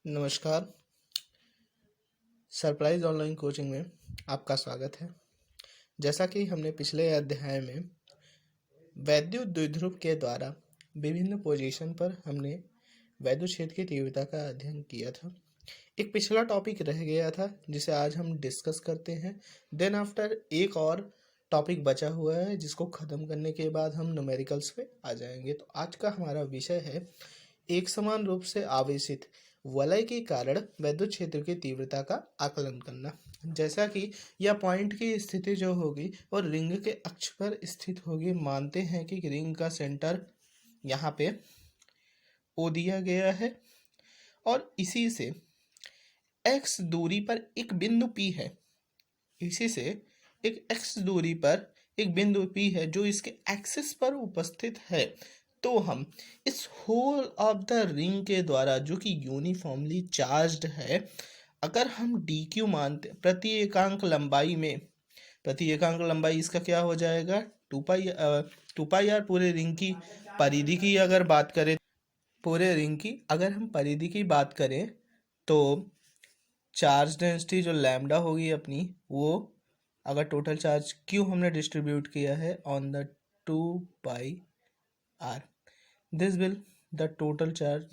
नमस्कार। Surprise online coaching में आपका स्वागत है। जैसा कि हमने पिछले अध्याय में वैद्युत द्विध्रुव के द्वारा विभिन्न पोजीशन पर हमने वैद्युत क्षेत्र की तीव्रता का अध्ययन किया था। एक पिछला टॉपिक रह गया था जिसे आज हम डिस्कस करते हैं। देन आफ्टर एक और टॉपिक बचा हुआ है जिसको ख़त्म करने के बाद हम न्यूमेरिकल्स पे आ जाएंगे। तो आज का हमारा विषय है एक समान रूप से आवेशित वलय के कारण वैद्युत क्षेत्र की तीव्रता का आकलन करना। जैसा कि यह पॉइंट की स्थिति जो होगी और रिंग के अक्ष पर स्थित होगी। मानते हैं कि रिंग का सेंटर यहाँ पे ओ दिया गया है और इसी से x दूरी पर एक बिंदु P है। इसी से एक x दूरी पर एक बिंदु P है जो इसके एक्सिस पर उपस्थित है। तो हम इस होल ऑफ द रिंग के द्वारा जो कि यूनिफॉर्मली चार्ज्ड है, अगर हम dq मानते प्रति एकांक लंबाई में, प्रति एकांक लंबाई इसका क्या हो जाएगा 2 पाई r। पूरे रिंग की परिधि की अगर बात करें, पूरे रिंग की अगर हम परिधि की बात करें तो चार्ज डेंसिटी जो लैम्डा होगी अपनी, वो अगर टोटल चार्ज क्यू हमने डिस्ट्रीब्यूट किया है on the 2 pi r, this will the total charge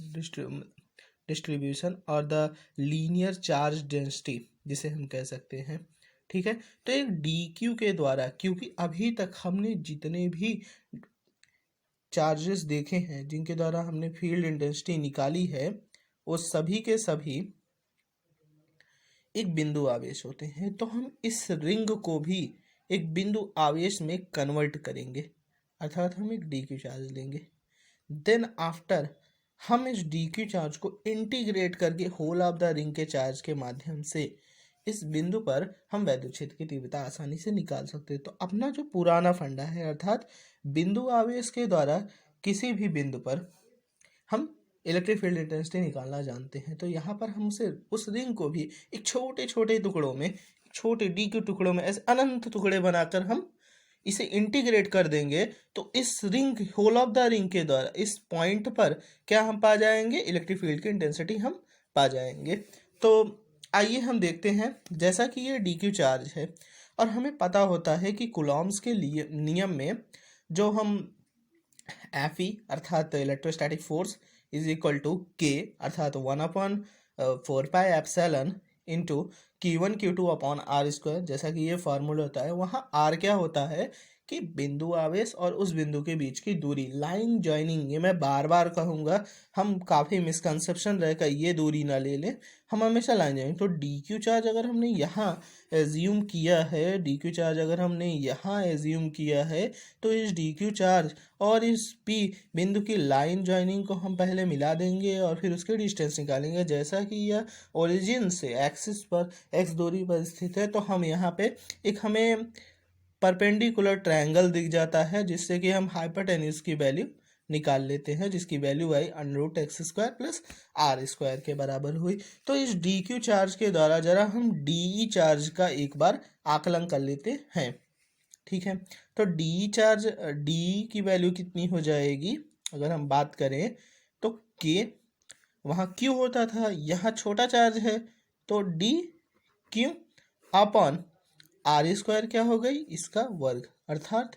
distribution और द लीनियर चार्ज डेंसिटी जिसे हम कह सकते हैं। ठीक है, तो एक dq के द्वारा, क्योंकि अभी तक हमने जितने भी चार्जेस देखे हैं जिनके द्वारा हमने फील्ड इंटेंसिटी निकाली है, वो सभी के सभी एक बिंदु आवेश होते हैं। तो हम इस रिंग को भी एक बिंदु आवेश में कन्वर्ट करेंगे, अर्थात हम एक dq चार्ज लेंगे। देन आफ्टर हम इस dq चार्ज को इंटीग्रेट करके होल ऑफ द रिंग के चार्ज के माध्यम से इस बिंदु पर हम वैद्युत क्षेत्र की तीव्रता आसानी से निकाल सकते हैं। तो अपना जो पुराना फंडा है, अर्थात बिंदु आवेश के द्वारा किसी भी बिंदु पर हम इलेक्ट्रिक फील्ड इंटेंसिटी निकालना जानते हैं। तो यहाँ पर हम उसे उस रिंग को भी एक छोटे छोटे टुकड़ों में, छोटे dq टुकड़ों में ऐसे अनंत टुकड़े बनाकर हम इसे इंटीग्रेट कर देंगे। तो इस ring, hole of the ring के द्वारा इस पॉइंट पर क्या हम पा जाएंगे, इलेक्ट्रिक फील्ड की इंटेंसिटी हम पा जाएंगे। तो आइए हम देखते हैं। जैसा कि ये dq चार्ज है और हमें पता होता है कि कूलॉम्स के लिए नियम में जो हम Fe अर्थात electrostatic force is equal to k अर्थात 1/4 इंटू Q1Q2/r², जैसा कि ये फार्मूला होता है, वहाँ r क्या होता है कि बिंदु आवेश और उस बिंदु के बीच की दूरी, लाइन जॉइनिंग। ये मैं बार बार कहूँगा, हम काफ़ी मिसकंसेप्शन रहकर ये दूरी ना ले लें, हम हमेशा लाइन जॉइनिंग। तो dq चार्ज अगर हमने यहाँ एज्यूम किया है, dq चार्ज अगर हमने यहाँ एज्यूम किया है, तो इस dq चार्ज और इस p बिंदु की लाइन जॉइनिंग को हम पहले मिला देंगे और फिर उसके डिस्टेंस निकालेंगे। जैसा कि यह ओरिजिन से एक्सिस पर x दूरी पर स्थित है, तो हम यहाँ पे एक हमें परपेंडिकुलर ट्रायंगल दिख जाता है, जिससे कि हम हाइपोटेन्यूज की वैल्यू निकाल लेते हैं, जिसकी वैल्यू आई √x² प्लस r² के बराबर हुई। तो इस dq चार्ज के द्वारा जरा हम de चार्ज का एक बार आकलन कर लेते हैं। ठीक है, तो de चार्ज, d की वैल्यू कितनी हो जाएगी अगर हम बात करें तो k, वहाँ q होता था, यहाँ छोटा चार्ज है तो dq अपॉन r² क्या हो गई, इसका वर्ग, अर्थात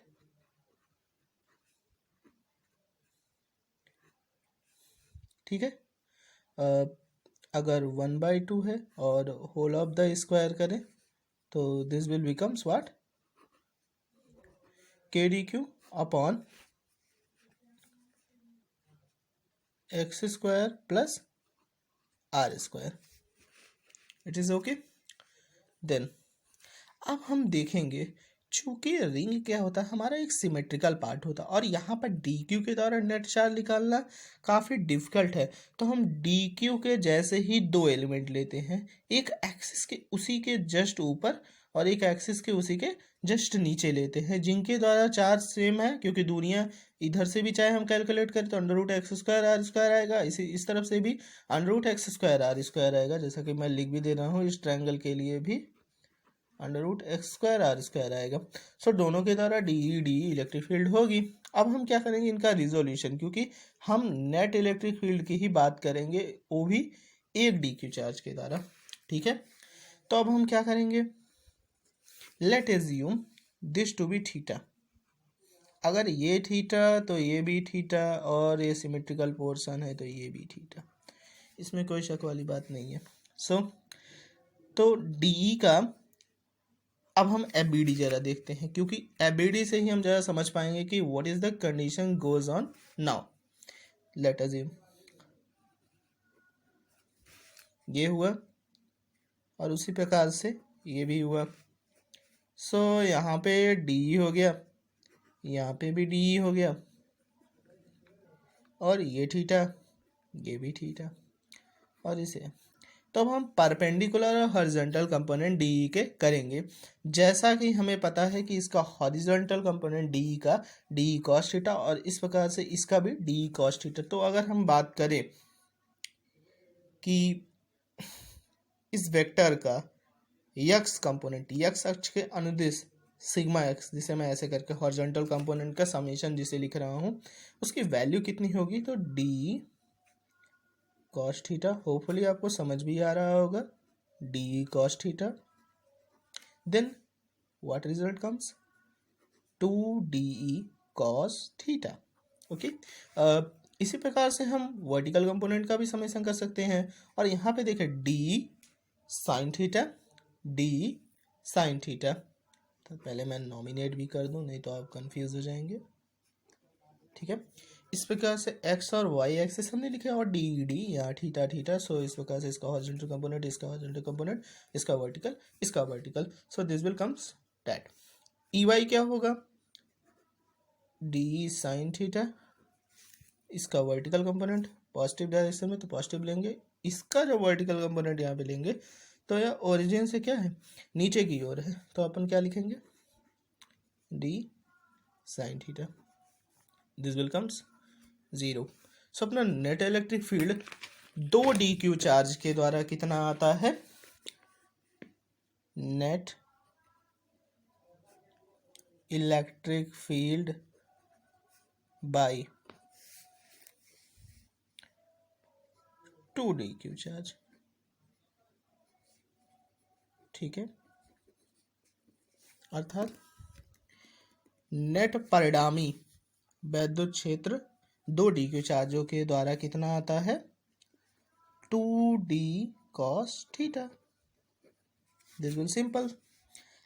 ठीक है, अगर 1/2 है और होल ऑफ द स्क्वायर करें तो this will becomes what, k dq upon x² plus r²। It is okay. Then अब हम देखेंगे, चूंकि रिंग क्या होता है, हमारा एक सिमेट्रिकल पार्ट होता है और यहाँ पर dq के द्वारा नेट चार्ज निकालना काफ़ी डिफिकल्ट है। तो हम dq के जैसे ही दो एलिमेंट लेते हैं, एक एक्सिस के उसी के जस्ट ऊपर और एक एक्सिस के उसी के जस्ट नीचे लेते हैं, जिनके द्वारा चार्ज सेम है, क्योंकि दूरियां इधर से भी चाहे हम कैलकुलेट करें तो √x² आएगा, इस तरफ से भी √x² आएगा, जैसा कि मैं लिख भी दे रहा हूँ, इस ट्रायंगल के लिए भी √x² आएगा। सो दोनों के द्वारा डी इलेक्ट्रिक फील्ड होगी। अब हम क्या करेंगे, इनका रिजोल्यूशन, क्योंकि हम नेट इलेक्ट्रिक फील्ड की ही बात करेंगे, वो भी एक डी क्यू चार्ज के द्वारा। ठीक है, तो अब हम क्या करेंगे, let assume this to be theta. अगर ये थीटा तो ये भी थीटा, और ये सिमेट्रिकल पोर्शन है तो ये भी थीटा, इसमें कोई शक वाली बात नहीं है। तो डी का अब हम एबीडी जरा देखते हैं, क्योंकि एबीडी से ही हम जरा समझ पाएंगे कि what is the condition goes on now. Let us ये हुआ और उसी प्रकार से ये भी हुआ। यहाँ पे डी हो गया, यहाँ पे भी डी हो गया, और ये थीटा, ये भी थीटा, और इसे तो अब हम परपेंडिकुलर और हॉरिजॉन्टल कंपोनेंट डी के करेंगे। जैसा कि हमें पता है कि इसका हॉरिजॉन्टल कंपोनेंट डी का डी कॉस थीटा, और इस प्रकार से इसका भी डी कॉस थीटा। तो अगर हम बात करें कि इस वेक्टर का यक्स कंपोनेंट, यक्स अक्ष के अनुदिश सिग्मा एक्स, जिसे मैं ऐसे करके हॉरिजॉन्टल कंपोनेंट का समेशन जिसे लिख रहा हूँ, उसकी वैल्यू कितनी होगी, तो डी कॉस थीटा। होपफुली आपको समझ भी आ रहा होगा, d cos theta, then what result comes, 2DE cos theta. Okay, इसी प्रकार से हम वर्टिकल कंपोनेंट का भी समेशन कर सकते हैं, और यहाँ पे देखें D sine theta, D sine theta. तो पहले मैं नॉमिनेट भी कर दूं, नहीं तो आप कंफ्यूज हो जाएंगे। ठीक है, इस प्रकार से एक्स और वाई एक्सिस हमने लिखे, और डी डी यहाँ थीटा थीटा। सो इस प्रकार से इसका हॉरिजॉन्टल कंपोनेंट, इसका हॉरिजॉन्टल कंपोनेंट, इसका वर्टिकल, इसका vertical. So this will comes that E y क्या होगा, डी साइन थीटा, इसका वर्टिकल कंपोनेंट पॉजिटिव डायरेक्शन में तो पॉजिटिव लेंगे, इसका जो वर्टिकल कंपोनेंट यहाँ पे लेंगे तो यह ओरिजिन से क्या है, नीचे की ओर है, तो अपन क्या लिखेंगे, D sine theta. This will comes 0। सो अपना net electric field 2DQ charge के द्वारा कितना आता है, net electric field by 2DQ charge. ठीक है, अर्थात नेट परिणामी वैद्युत क्षेत्र 2DQ चार्जों के द्वारा कितना आता है, 2D cos theta. This will simple.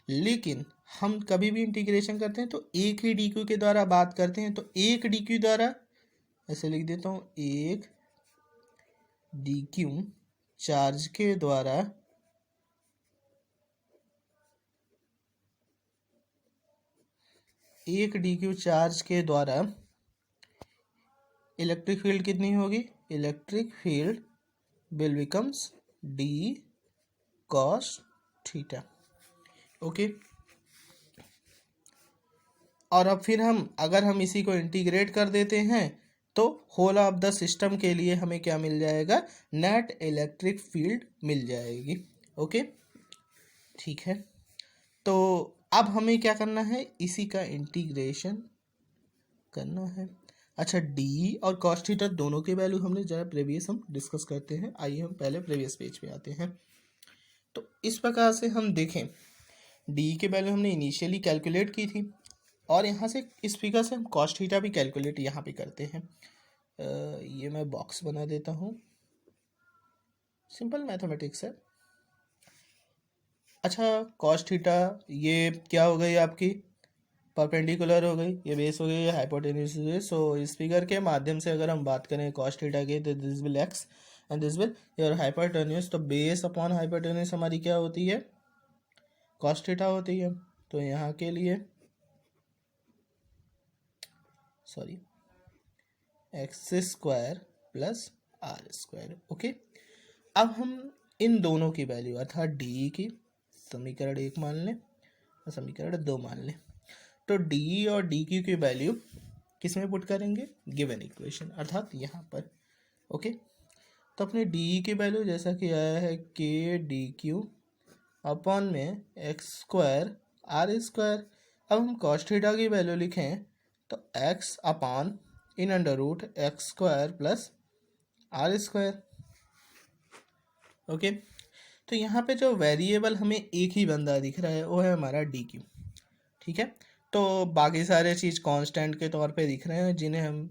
लेकिन हम कभी भी इंटीग्रेशन करते हैं तो एक ही DQ के द्वारा बात करते हैं, तो एक DQ द्वारा ऐसे लिख देता हूं, एक DQ चार्ज के द्वारा इलेक्ट्रिक फील्ड कितनी होगी, electric field will becomes D cos theta. Okay, और अब फिर अगर हम इसी को इंटीग्रेट कर देते हैं तो होल ऑफ द सिस्टम के लिए हमें क्या मिल जाएगा, नेट इलेक्ट्रिक फील्ड मिल जाएगी। ओके, ठीक है, तो अब हमें क्या करना है, इसी का इंटीग्रेशन करना है। अच्छा, डी और कॉस थीटा दोनों के वैल्यू हमने जरा प्रीवियस हम डिस्कस करते हैं। आइए हम पहले प्रीवियस पेज पे आते हैं। तो इस प्रकार से हम देखें, डी के वैल्यू हमने इनिशियली कैलकुलेट की थी, और यहाँ से इस फिगर से हम कॉस थीटा भी कैलकुलेट यहाँ पे करते हैं। ये मैं बॉक्स बना देता हूँ, सिंपल मैथमेटिक्स है। अच्छा, कॉस थीटा ये क्या हो गई आपकी, परपेंडिकुलर हो गई, ये बेस हो गई, ये हाइपोटेन्यूज हो गई। सो इस फिगर के माध्यम से अगर हम बात करें कॉस थीटा की, तो this will x and this will your hypotenuse. तो बेस अपॉन हाइपोटेन्यूज हमारी क्या होती है, कॉस थीटा होती है। तो यहाँ के लिए sorry x square plus r square. Okay, अब हम इन दोनों की वैल्यू अर्थात डी की समीकरण 1 मान लें और समीकरण 2 मान लें। तो डी और डी क्यू की वैल्यू किस में पुट करेंगे, गिवन इक्वेशन अर्थात यहाँ पर। ओके, तो अपने डी की वैल्यू जैसा कि आया है के डी क्यू अपॉन में एक्स स्क्वायर आर स्क्वायर। अब हम कॉस थीटा की वैल्यू लिखें तो एक्स अपॉन इन under root x square plus r square. Okay, तो यहाँ पे जो वेरिएबल हमें एक ही बंदा दिख रहा है वो है हमारा डी क्यू। ठीक है, तो बाकी सारे चीज़ कांस्टेंट के तौर पे दिख रहे हैं जिन्हें हम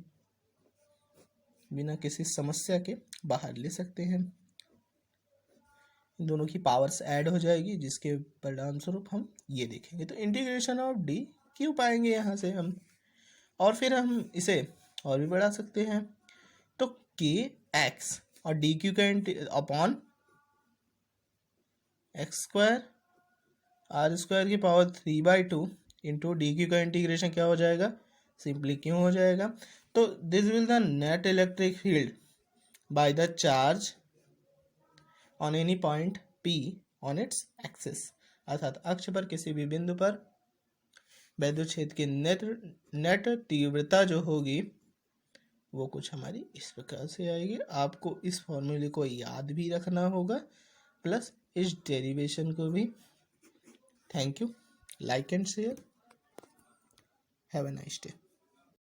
बिना किसी समस्या के बाहर ले सकते हैं। इन दोनों की पावर्स ऐड हो जाएगी जिसके परिणाम स्वरूप हम ये देखेंगे। तो इंटीग्रेशन ऑफ डी क्यू पाएंगे यहाँ से हम, और फिर हम इसे और भी बढ़ा सकते हैं। तो के एक्स और डी क्यू का upon x square r square की पावर 3/2 इंटू डी क्यू का इंटीग्रेशन क्या हो जाएगा, सिंपली क्यों हो जाएगा। तो this will the net electric field by the charge on any point p on its axis, अर्थात अक्ष पर किसी भी बिंदु पर वैद्युत क्षेत्र की नेट तीव्रता जो होगी वो कुछ हमारी इस प्रकार से आएगी। आपको इस फॉर्मूले को याद भी रखना होगा, प्लस इस डेरिवेशन को भी। Thank you, like and share, have a nice day.